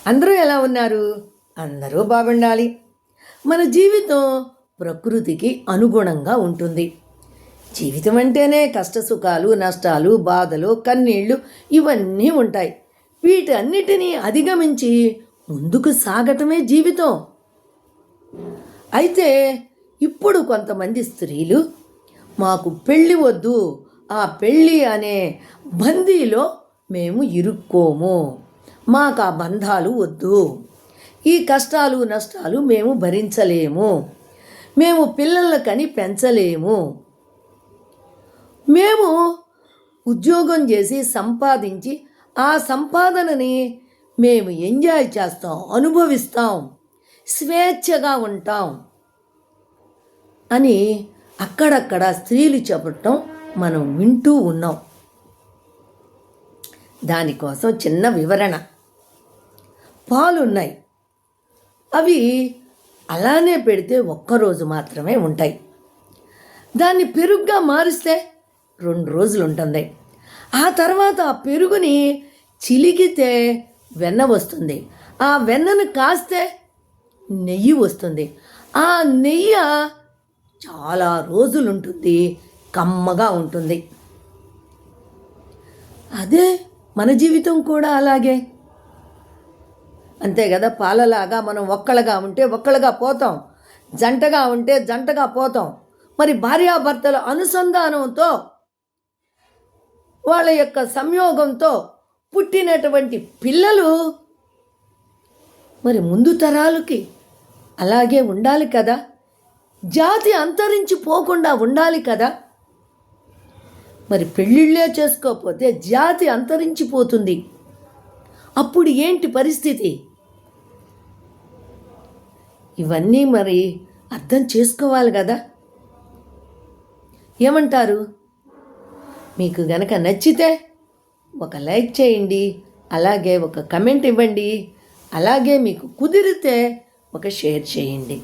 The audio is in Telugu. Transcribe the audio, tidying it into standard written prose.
అందరూ ఎలా ఉన్నారు? అందరూ బాగుండాలి. మన జీవితం ప్రకృతికి అనుగుణంగా ఉంటుంది. జీవితం అంటేనే కష్టసుఖాలు, నష్టాలు, బాధలు, కన్నీళ్ళు ఇవన్నీ ఉంటాయి. వీటన్నిటినీ అధిగమించి ముందుకు సాగటమే జీవితం. అయితే ఇప్పుడు కొంతమంది స్త్రీలు మాకు పెళ్ళి వద్దు, ఆ పెళ్ళి అనే బందీలో మేము ఇరుక్కోము, మాకు ఆ బంధాలు వద్దు, ఈ కష్టాలు నష్టాలు మేము భరించలేము, మేము పిల్లలకని పెంచలేము, మేము ఉద్యోగం చేసి సంపాదించి ఆ సంపాదనని మేము ఎంజాయ్ చేస్తాం, అనుభవిస్తాం, స్వేచ్ఛగా ఉంటాం అని అక్కడక్కడ స్త్రీలు చెప్పటం మనం వింటూ ఉన్నాం. దానికోసం చిన్న వివరణ. పాలున్నాయి, అవి అలానే పెడితే ఒక్కరోజు మాత్రమే ఉంటాయి. దాన్ని పెరుగుగా మారిస్తే 2 రోజులు ఉంటుంది. ఆ తర్వాత ఆ పెరుగుని చిలికితే వెన్న వస్తుంది. ఆ వెన్నను కాస్తే నెయ్యి వస్తుంది. ఆ నెయ్యి చాలా రోజులు ఉంటుంది, కమ్మగా ఉంటుంది. అదే మన జీవితం కూడా అలాగే. అంతే కదా. పాలలాగా మనం ఒక్కళ్ళగా ఉంటే ఒక్కళ్ళగా పోతాం, జంటగా ఉంటే జంటగా పోతాం. మరి భార్యాభర్తల అనుసంధానంతో, వాళ్ళ యొక్క సంయోగంతో పుట్టినటువంటి పిల్లలు మరి ముందు తరాలకి అలాగే ఉండాలి కదా. జాతి అంతరించిపోకుండా ఉండాలి కదా. మరి పెళ్ళిళ్ళే చేసుకోకపోతే జాతి అంతరించిపోతుంది. అప్పుడు ఏంటి పరిస్థితి? ఇవన్నీ మరి అర్థం చేసుకోవాలి కదా. ఏమంటారు? మీకు గనక నచ్చితే ఒక లైక్ చేయండి, అలాగే ఒక కమెంట్ ఇవ్వండి, అలాగే మీకు కుదిరితే ఒక షేర్ చేయండి.